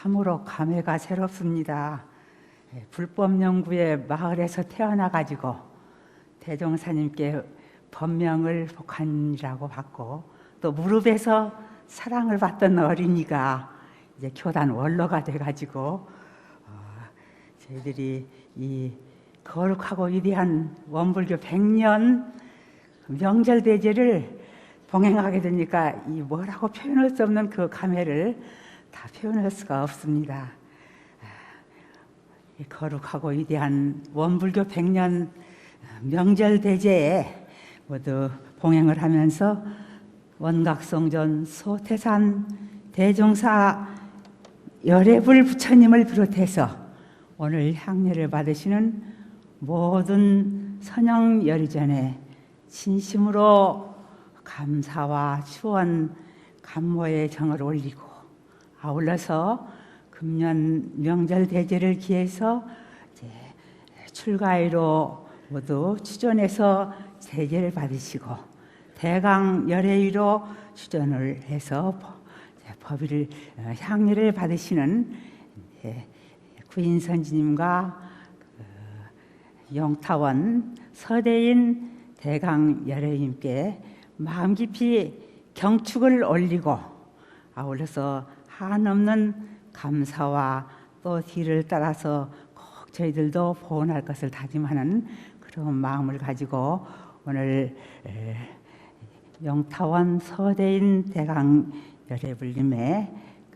참으로 감회가 새롭습니다. 불법 연구의 마을에서 태어나가지고 대종사님께 법명을 복한이라고 받고 또 무릎에서 사랑을 받던 어린이가 이제 교단 원로가 돼가지고 저희들이 이 거룩하고 위대한 원불교 100년 명절대제를 봉행하게 되니까 이 뭐라고 표현할 수 없는 그 감회를 다 표현할 수가 없습니다. 이 거룩하고 위대한 원불교 100년 명절대제에 모두 봉행을 하면서 원각성전 소태산 대종사 열애불 부처님을 비롯해서 오늘 향례를 받으시는 모든 선영 열의전에 진심으로 감사와 추원, 감모의 정을 올리고 아울러서 금년 명절 대제를 기해서 이제 출가위로 모두 추전해서 대제를 받으시고 대강 열애위로 추전을 해서 법의를 향례를 받으시는 구인선지님과 영타원 서대인 대강 열애님께 마음 깊이 경축을 올리고 아울러서 한없는 감사와 또 뒤를 따라서 꼭 저희들도 보온할 것을 다짐하는 그런 마음을 가지고 오늘 영타원 서대인 대강 열애불님의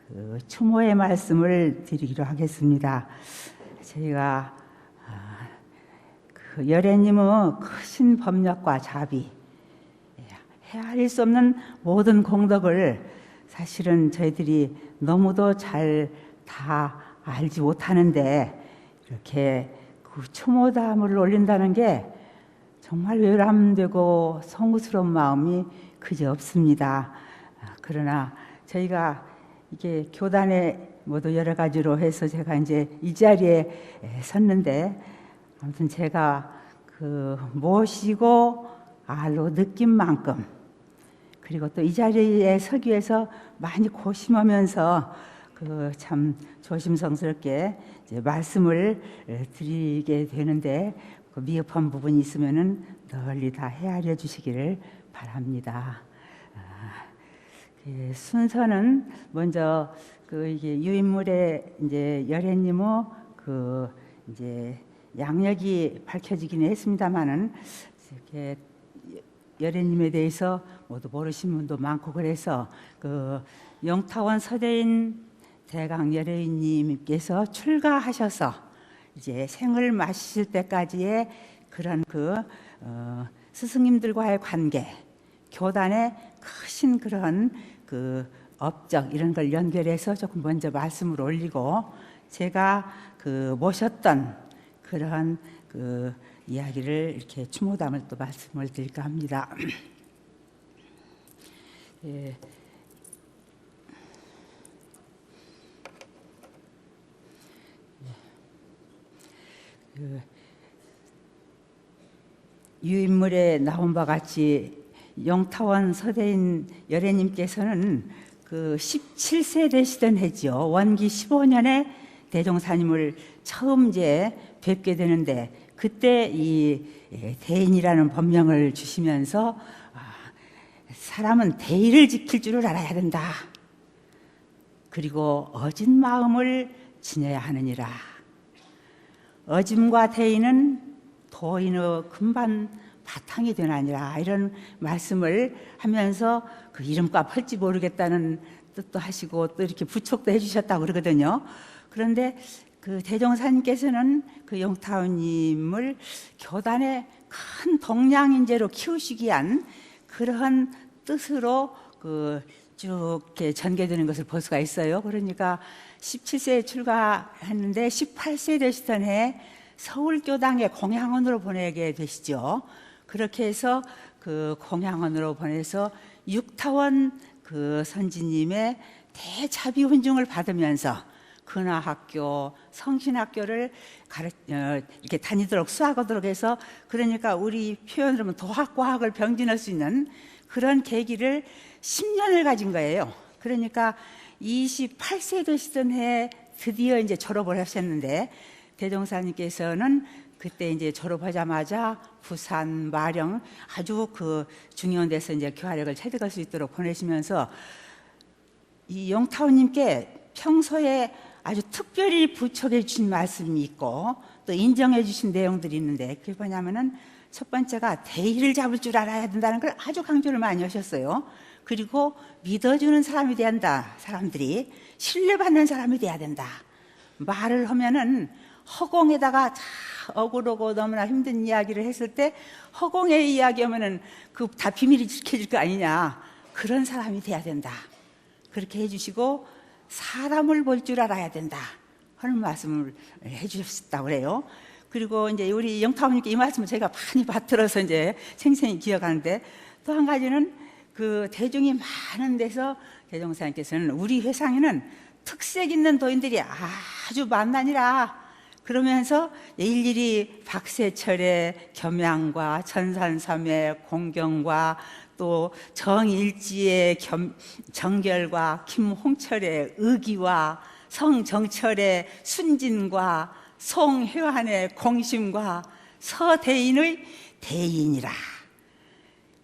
그 추모의 말씀을 드리기로 하겠습니다. 저희가 그 열애님의 크신 법력과 자비, 헤아릴 수 없는 모든 공덕을 사실은 저희들이 너무도 잘 다 알지 못하는데 이렇게 그 추모담을 올린다는 게 정말 외람되고 송구스러운 마음이 그지 없습니다. 그러나 저희가 이게 교단에 모두 여러 가지로 해서 제가 이제 이 자리에 섰는데 아무튼 제가 그 모시고 알로 느낀 만큼 그리고 또 이 자리에 서기 위해서 많이 고심하면서 그 참 조심성스럽게 이제 말씀을 드리게 되는데 그 미흡한 부분이 있으면은 널리 다 헤아려 주시기를 바랍니다. 순서는 먼저 그 이게 유인물의 이제 열애님의 그 이제 양력이 밝혀지긴 했습니다만은 이렇게 열애님에 대해서 모두 모르신 분도 많고 그래서 그 영타원 서대인 대강 열애님께서 출가하셔서 이제 생을 마실 때까지의 그런 그 스승님들과의 관계, 교단의 크신 그런 그 업적 이런 걸 연결해서 조금 먼저 말씀을 올리고 제가 그 모셨던 그런 그 이야기를 이렇게 추모담을 또 말씀을 드릴까 합니다. 예. 그 유인물에 나온 바 같이 영타원 서대인 열애님께서는 그 17세 되시던 해죠. 원기 15년에 대종사님을 처음 이제 뵙게 되는데 그때 이 대인이라는 법명을 주시면서 사람은 대의를 지킬 줄을 알아야 된다. 그리고 어진 마음을 지녀야 하느니라. 어짐과 대의는 도인의 금반 바탕이 되나니라 이런 말씀을 하면서 그 이름값 할지 모르겠다는 뜻도 하시고 또 이렇게 부촉도 해주셨다고 그러거든요. 그런데 그 대종사님께서는 그 영타원님을 교단의 큰 동량인재로 키우시기 위한 그러한 뜻으로 그 쭉 이렇게 전개되는 것을 볼 수가 있어요. 그러니까 17세에 출가했는데 18세 되시던 해 서울교당에 공양원으로 보내게 되시죠. 그렇게 해서 그 공양원으로 보내서 육타원 그 선지님의 대자비 훈증을 받으면서 근화학교, 성신학교를 이렇게 다니도록 수학하도록 해서 그러니까 우리 표현으로 하면 도학과학을 병진할 수 있는 그런 계기를 10년을 가진 거예요. 그러니까 28세 되시던 해 드디어 이제 졸업을 하셨는데, 대종사님께서는 그때 이제 졸업하자마자 부산, 마령 아주 그 중요한 데서 이제 교화력을 체득할 수 있도록 보내시면서 이 영타원님께 평소에 아주 특별히 부촉해 주신 말씀이 있고 또 인정해 주신 내용들이 있는데, 그게 뭐냐면은 첫 번째가 대의를 잡을 줄 알아야 된다는 걸 아주 강조를 많이 하셨어요. 그리고 믿어주는 사람이 돼야 한다. 사람들이 신뢰받는 사람이 돼야 된다. 말을 하면은 허공에다가 억울하고 너무나 힘든 이야기를 했을 때 허공의 이야기하면은 그 다 비밀이 지켜질 거 아니냐. 그런 사람이 돼야 된다. 그렇게 해주시고 사람을 볼 줄 알아야 된다 하는 말씀을 해주셨다고 그래요. 그리고 이제 우리 영타원님께 이 말씀을 제가 많이 받들어서 이제 생생히 기억하는데, 또 한 가지는 그 대중이 많은 데서 대종사님께서는 우리 회상에는 특색 있는 도인들이 아주 많다니라 그러면서 일일이 박세철의 겸양과 천산삼의 공경과 또 정일지의 정결과 김홍철의 의기와 성정철의 순진과 송혜환의 공심과 서대인의 대인이라.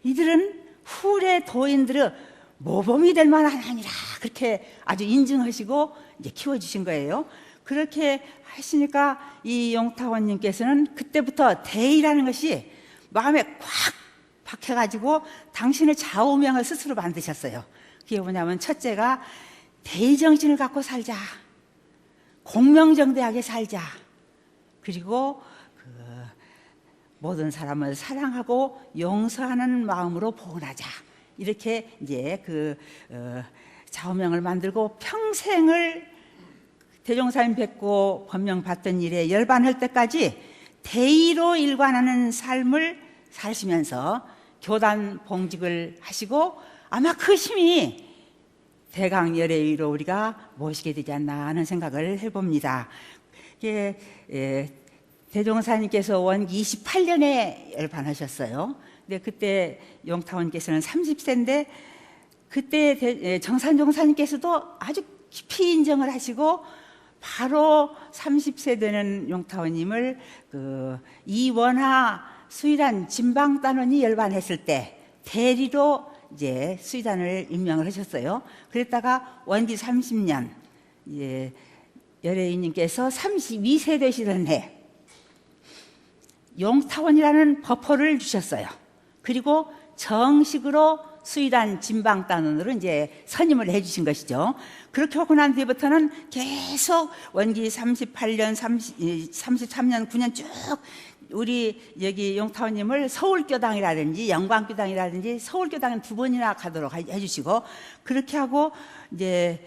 이들은 후래 도인들의 모범이 될 만한 아니라 그렇게 아주 인증하시고 이제 키워주신 거예요. 그렇게 하시니까 이 용타원님께서는 그때부터 대의라는 것이 마음에 꽉 박혀가지고 당신의 좌우명을 스스로 만드셨어요. 그게 뭐냐면 첫째가 대의정신을 갖고 살자, 공명정대하게 살자, 그리고 모든 사람을 사랑하고 용서하는 마음으로 보온하자. 이렇게 이제 좌우명을 만들고 평생을 대종사님 뵙고 법명 받던 일에 열반할 때까지 대의로 일관하는 삶을 사시면서 교단 봉직을 하시고, 아마 그 힘이 대강열애의로 우리가 모시게 되지 않나 하는 생각을 해봅니다. 대종사님께서 원기 28년에 열반하셨어요. 근데 그때 용타원께서는 30세인데 그때 정산종사님께서도 아주 깊이 인정을 하시고 바로 30세 되는 용타원님을 이원하 수의단 진방단원이 열반했을 때 대리로 이제 수의단을 임명을 하셨어요. 그랬다가 원기 30년 열애인님께서 32세 되시던 해 용타원이라는 법호를 주셨어요. 그리고 정식으로 수의단 진방단원으로 이제 선임을 해주신 것이죠. 그렇게 하고 난 뒤부터는 계속 원기 38년, 33년, 9년 쭉 우리 여기 용타원님을 서울교당이라든지 영광교당이라든지 서울교당은 2번이나 가도록 해주시고, 그렇게 하고 이제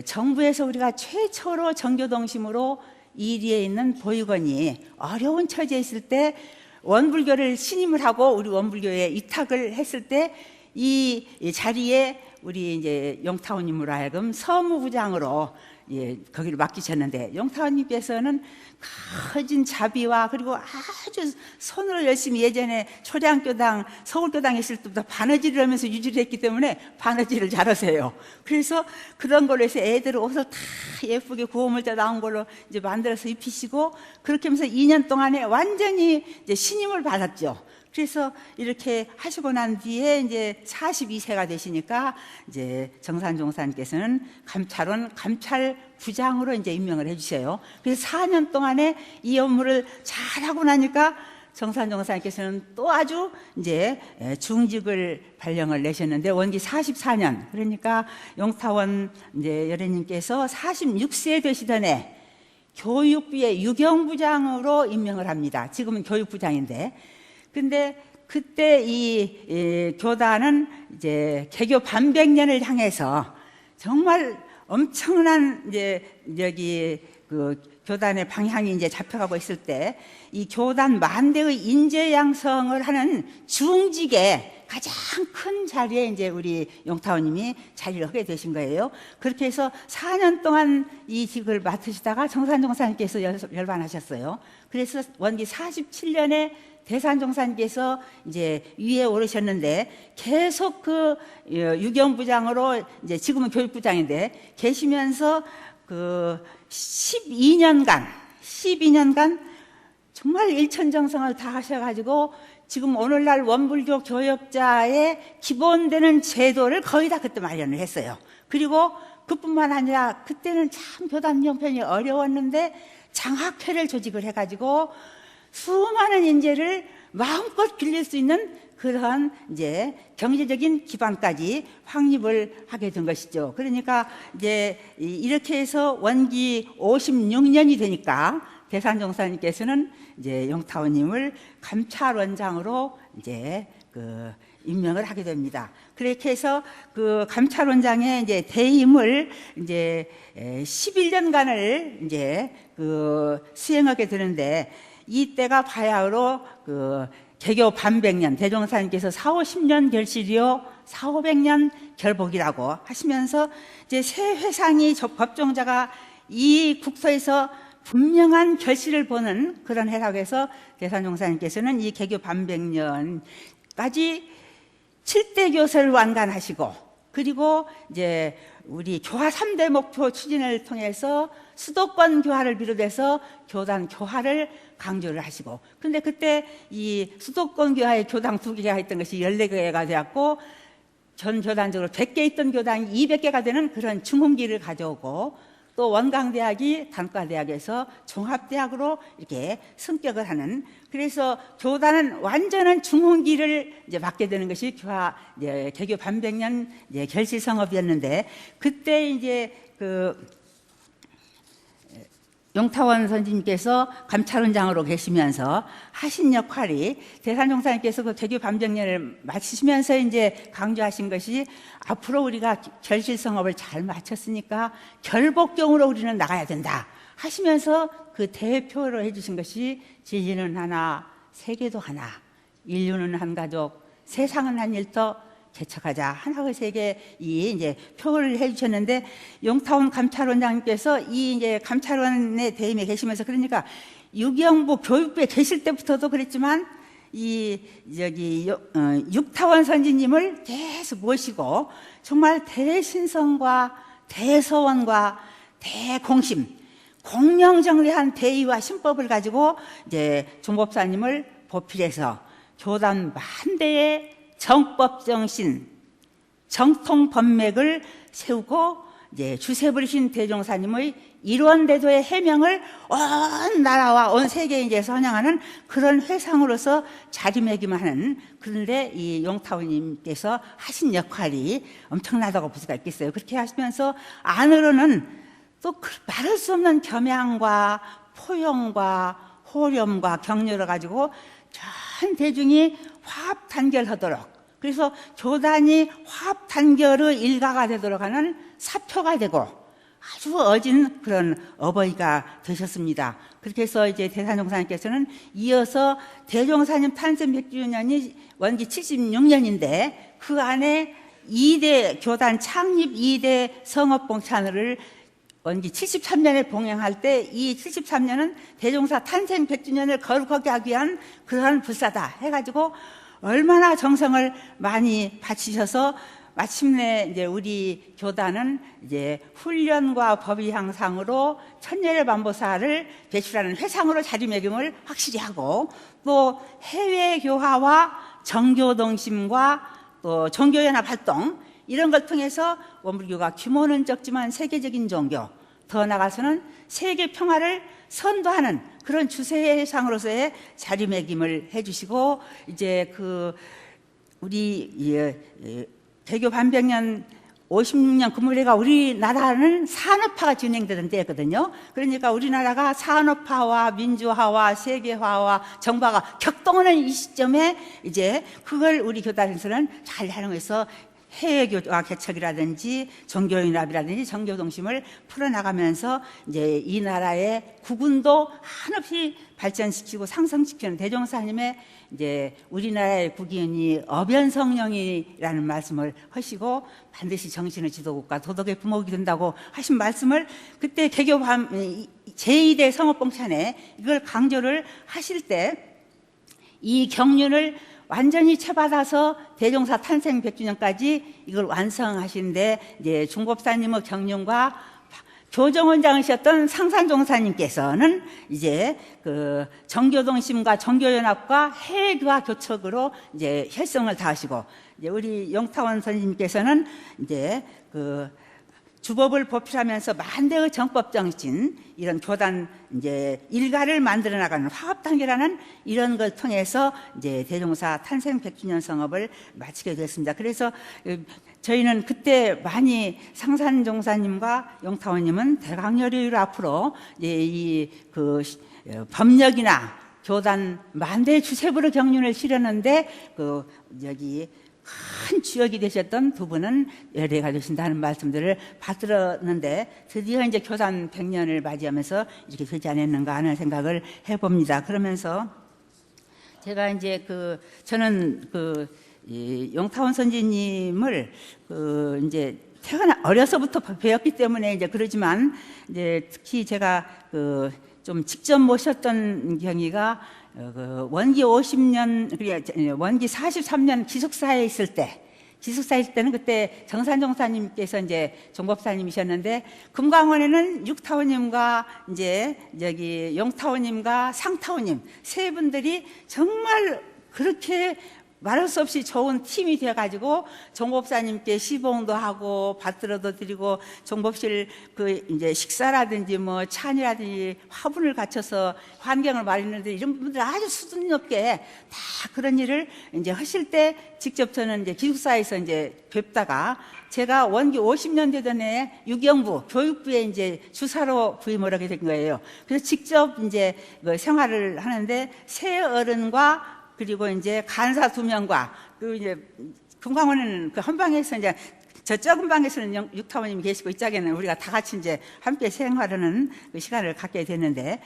정부에서 우리가 최초로 정교동심으로 이리에 있는 보육원이 어려운 처지에 있을 때 원불교를 신임을 하고 우리 원불교에 위탁을 했을 때 이 자리에 우리 이제 용타원님으로 하여금 서무부장으로 거기를 맡기셨는데, 용타원님께서는 커진 자비와 그리고 아주 손으로 열심히 예전에 초량교당, 서울교당에 있을 때부터 바느질을 하면서 유지를 했기 때문에 바느질을 잘하세요. 그래서 그런 걸로 해서 애들 옷을 다 예쁘게 구호물자 나온 걸로 이제 만들어서 입히시고, 그렇게 하면서 2년 동안에 완전히 이제 신임을 받았죠. 그래서 이렇게 하시고 난 뒤에 이제 42세가 되시니까 이제 정산종사님께서는 감찰부장으로 이제 임명을 해주셔요. 그래서 4년 동안에 이 업무를 잘하고 나니까 정산종사님께서는 또 아주 이제 중직을 발령을 내셨는데, 원기 44년, 그러니까 용타원 이제 열애님께서 46세 되시던 해 교육부의 유경부장으로 임명을 합니다. 지금은 교육부장인데. 근데 그때 이 교단은 이제 개교 반백년을 향해서 정말 엄청난 이제 여기 교단의 방향이 이제 잡혀가고 있을 때 이 교단 만대의 인재 양성을 하는 중직에 가장 큰 자리에 이제 우리 용타원님이 자리를 하게 되신 거예요. 그렇게 해서 4년 동안 이 직을 맡으시다가 정산종사님께서 열반하셨어요. 그래서 원기 47년에 대산종사님께서 이제 위에 오르셨는데 계속 그 유경부장으로 이제 지금은 교육부장인데 계시면서 그 12년간 정말 일천정성을 다 하셔가지고 지금 오늘날 원불교 교역자의 기본되는 제도를 거의 다 그때 마련을 했어요. 그리고 그뿐만 아니라 그때는 참 교단 형편이 어려웠는데 장학회를 조직을 해가지고 수많은 인재를 마음껏 길릴 수 있는 그러한 이제 경제적인 기반까지 확립을 하게 된 것이죠. 그러니까 이제 이렇게 해서 원기 56년이 되니까 대산종사님께서는 이제 용타오님을 감찰원장으로 이제 그 임명을 하게 됩니다. 그렇게 해서 그 감찰원장의 이제 대임을 이제 11년간을 이제 그 수행하게 되는데 이때가 바야흐로 그 개교 반백년 대종사님께서 450년 결실이요 4,500년 결복이라고 하시면서 이제 새 회상이 법종자가 이 국서에서 분명한 결실을 보는 그런 해라고 해서 대산종사님께서는 이 개교 반백년까지 7대 교서를 완간하시고 그리고 이제 우리 교화 3대 목표 추진을 통해서 수도권 교화를 비롯해서 교단 교화를 강조를 하시고 근데 그때 이 수도권 교화의 교당 2개가 있던 것이 14개가 되었고 전 교단적으로 100개 있던 교당이 200개가 되는 그런 중흥기를 가져오고 또 원광대학이 단과대학에서 종합대학으로 이렇게 승격을 하는 그래서 교단은 완전한 중흥기를 이제 맞게 되는 것이 이제 개교 반백년 이제 결실성업이었는데 그때 이제 그 용타원 선생님께서 감찰원장으로 계시면서 하신 역할이 대산종사님께서 그 개교 반백년을 마치시면서 이제 강조하신 것이 앞으로 우리가 결실성업을 잘 마쳤으니까 결복경으로 우리는 나가야 된다 하시면서 그 대표로 해주신 것이 진리는 하나, 세계도 하나, 인류는 한 가족, 세상은 한 일터 개척하자 하나의 세계 이 이제 표를 해주셨는데 용타원 감찰원장님께서 이 이제 감찰원의 대임에 계시면서 그러니까 유경부 교육부에 계실 때부터도 그랬지만 이 저기 육타원 선지님을 계속 모시고 정말 대신성과 대서원과 대공심 공명정대한 대의와 신법을 가지고 이제 종법사님을 보필해서 교단 만대의 정법정신, 정통법맥을 세우고 이제 주세부리신 대종사님의 일원대도의 해명을 온 나라와 온 세계에 이제 선양하는 그런 회상으로서 자리매김하는 그런데 이 용타오님께서 하신 역할이 엄청나다고 볼 수가 있겠어요. 그렇게 하시면서 안으로는 또 말할 수 없는 겸양과 포용과 호렴과 격려를 가지고 전 대중이 화합 단결하도록 그래서 교단이 화합 단결의 일가가 되도록 하는 사표가 되고 아주 어진 그런 어버이가 되셨습니다. 그렇게 해서 이제 대산종사님께서는 이어서 대종사님 탄생 100주년이 원기 76년인데 그 안에 2대 교단 창립 2대 성업봉찬을 원기 73년에 봉행할 때 이 73년은 대종사 탄생 100주년을 거룩하게 하기 위한 그러한 불사다 해가지고 얼마나 정성을 많이 바치셔서 마침내 이제 우리 교단은 이제 훈련과 법의 향상으로 천년의 반보사를 배출하는 회상으로 자리매김을 확실히 하고 또 해외 교화와 정교동심과 또 종교연합 활동 이런 걸 통해서 원불교가 규모는 적지만 세계적인 종교 더 나아가서는 세계 평화를 선도하는 그런 주세상으로서의 자리매김을 해주시고 이제 그 우리 개교 반백년 56년 금물회가 우리나라는 산업화가 진행되던 때였거든요. 그러니까 우리나라가 산업화와 민주화와 세계화와 정파가 격동하는 이 시점에 이제 그걸 우리 교단에서는 잘 활용해서 해외교화 개척이라든지 종교연합이라든지 정교동심을 풀어나가면서 이제 이 나라의 국운도 한없이 발전시키고 상승시키는 대종사님의 이제 우리나라의 국인이 어변성령이라는 말씀을 하시고 반드시 정신의 지도국가 도덕의 부목이 된다고 하신 말씀을 그때 개교 제2대 성업봉찬에 이걸 강조를 하실 때 이 경륜을 완전히 채받아서 대종사 탄생 100주년까지 이걸 완성하신데, 이제 중법사님의 경륜과 교정원장이셨던 상산종사님께서는 이제 그 정교동심과 정교연합과 해외교화 교척으로 이제 혈성을 다하시고, 이제 우리 용타원 선생님께서는 이제 그 주법을 보필하면서 만대의 정법 정신, 이런 교단 이제 일가를 만들어 나가는 화합단계라는 이런 걸 통해서 이제 대종사 탄생 100주년 성업을 마치게 됐습니다. 그래서 저희는 그때 많이 상산종사님과 용타원님은 대강렬의로 앞으로 이제 이 그 법력이나 교단 만대 주세부로 경륜을 실었는데, 그 여기 큰 주역이 되셨던 두 분은 열애가 되신다는 말씀들을 받들었는데, 드디어 이제 교단 100년을 맞이하면서 이렇게 되지 않았는가 하는 생각을 해봅니다. 그러면서 제가 이제 저는 이 용타원 선지님을 이제 어려서부터 배웠기 때문에 이제 그러지만, 이제 특히 제가 좀 직접 모셨던 경위가 원기 50년, 원기 43년 기숙사에 있을 때는 그때 정산종사님께서 이제 종법사님이셨는데, 금강원에는 육타원님과 이제 여기 용타원님과 상타원님 세 분들이 정말 그렇게 말할 수 없이 좋은 팀이 되어가지고 종법사님께 시봉도 하고 받들어도 드리고, 종법실 이제 식사라든지 뭐 찬이라든지 화분을 갖춰서 환경을 마련했는데, 이런 분들 아주 수준 높게 다 그런 일을 이제 하실 때 직접 저는 이제 기숙사에서 이제 뵙다가, 제가 원기 50년 되던 해 유경부 교육부에 이제 주사로 부임을 하게 된 거예요. 그래서 직접 이제 생활을 하는데, 새 어른과 그리고 이제 간사 2명과 이제 금강원에는 한 방에서 이제 저 적은 방에서는 육타원님이 계시고, 이 짝에는 우리가 다 같이 이제 함께 생활하는 그 시간을 갖게 됐는데,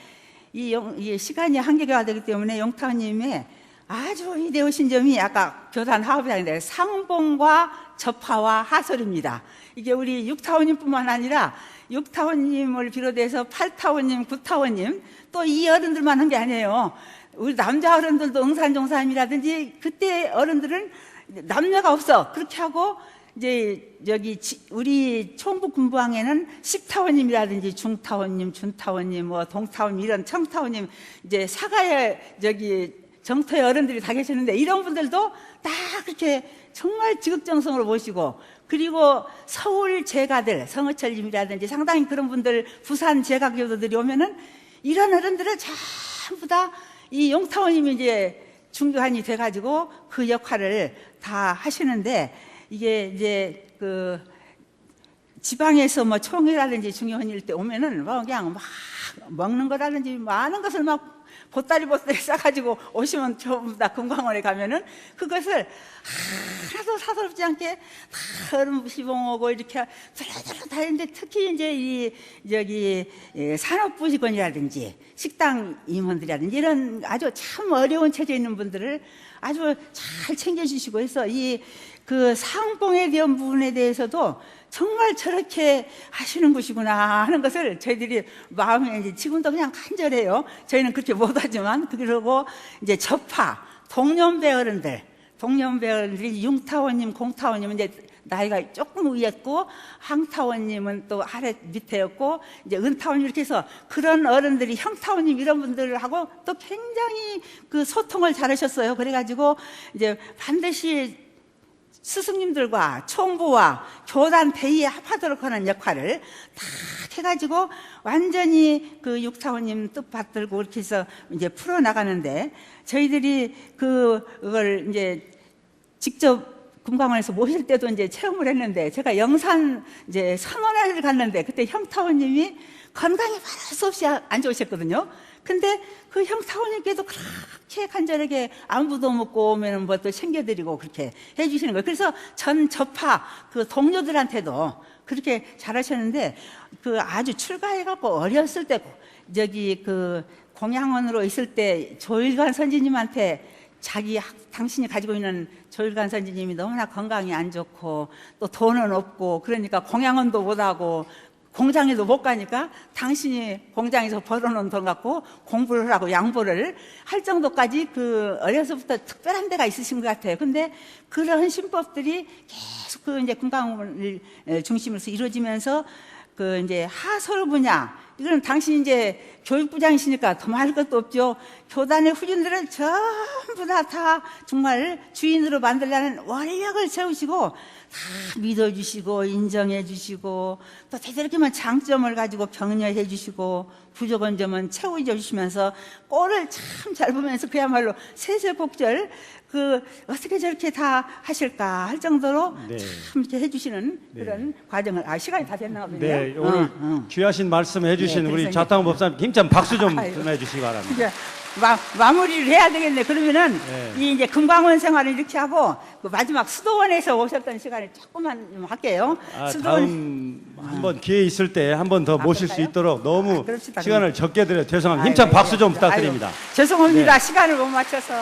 이 시간이 한계가 되기 때문에 용타원님의 아주 이대오신 점이 아까 교단 화합이라는데 상봉과 접하와 하설입니다. 이게 우리 육타원님뿐만 아니라 육타원님을 비롯해서 8타원님, 9타원님 또 이 어른들만 한 게 아니에요. 우리 남자 어른들도 응산종사님이라든지 그때 어른들은 남녀가 없어. 그렇게 하고 이제 여기 우리 총국 군부항에는 10타원님이라든지 중타원님, 준타원님, 뭐 동타원님, 이런 청타원님, 이제 사가의 저기 정토의 어른들이 다 계시는데, 이런 분들도 다 그렇게 정말 지극정성으로 모시고, 그리고 서울 제가들, 성어철님이라든지 상당히 그런 분들, 부산 제가교도들이 오면은 이런 어른들을 전부 다 이 용타원님이 이제 중교환이 돼가지고 그 역할을 다 하시는데, 이게 이제 지방에서 뭐 총회라든지 중요한 때 오면은 뭐 그냥 막 먹는 거라든지 많은 것을 막 보따리 싸가지고 오시면, 전부 다 금강원에 가면은 그것을 하나도 사서롭지 않게 다 얼음 시봉하고 이렇게 들어들어 다 했는데, 특히 이제 저기 산업부직원이라든지 식당 임원들이라든지 이런 아주 참 어려운 처지에 있는 분들을 아주 잘 챙겨주시고 해서, 그 상봉에 대한 부분에 대해서도 정말 저렇게 하시는 것이구나 하는 것을 저희들이 마음에 이제 지금도 그냥 간절해요. 저희는 그렇게 못하지만. 그러고 이제 접하, 동년배 어른들이 융타원님, 공타원님은 이제 나이가 조금 위였고, 항타원님은 또 아래 밑에였고, 이제 은타원님, 이렇게 해서 그런 어른들이 형타원님 이런 분들하고 또 굉장히 그 소통을 잘하셨어요. 그래가지고 이제 반드시 스승님들과 총부와 교단 대의에 합하도록 하는 역할을 다 해가지고 완전히 그 육타원님 뜻 받들고 이렇게 해서 이제 풀어나가는데, 저희들이 그걸 이제 직접 금강원에서 모실 때도 이제 체험을 했는데, 제가 영산 이제 선원회를 갔는데, 그때 형타원님이 건강이 말할 수 없이 안 좋으셨거든요. 근데 그 형타원님께도 그렇게 간절하게 안부도 묻고 오면 뭐 또 챙겨드리고 그렇게 해주시는 거예요. 그래서 전 접하 그 동료들한테도 그렇게 잘하셨는데, 아주 출가해갖고 어렸을 때 저기 공양원으로 있을 때 조일관 선지님한테 당신이 가지고 있는 조일관 선지님이 너무나 건강이 안 좋고 또 돈은 없고, 그러니까 공양원도 못하고 공장에도 못 가니까 당신이 공장에서 벌어놓은 돈 갖고 공부를 하라고 양보를 할 정도까지 그 어려서부터 특별한 데가 있으신 것 같아요. 근데 그런 신법들이 계속 그 이제 금강원을 중심으로 해서 이루어지면서 그 이제 하설 분야, 이거는 당신 이제 교육부장이시니까 더 말할 것도 없죠. 교단의 후진들을 전부 다 정말 주인으로 만들려는 원력을 세우시고 다 믿어주시고 인정해주시고 또 대대롭게만 장점을 가지고 격려해주시고 부족한 점은 채워주시면서 꼴을 참 잘 보면서 그야말로 세세복절 그 어떻게 저렇게 다 하실까 할 정도로 네. 참 이렇게 해주시는 그런 과정을 시간이 다 됐나 보네요. 네, 오늘 귀하신 말씀 해주신 네, 우리 그래서 자탕 법사님 힘찬 박수 좀 아유. 보내주시기 바랍니다. 이제 마무리를 해야 되겠네. 그러면은 네. 이 이제 금강원 생활을 이렇게 하고 그 마지막 수도원에서 오셨던 시간을 조금만 좀 할게요. 다음 한번 기회 있을 때 한 번 더 모실 수 그럴까요? 있도록 너무 그럽시다, 시간을 적게 드려 죄송합니다. 아유, 힘찬 박수 좀 아유, 부탁드립니다. 죄송합니다. 네. 시간을 못 맞춰서.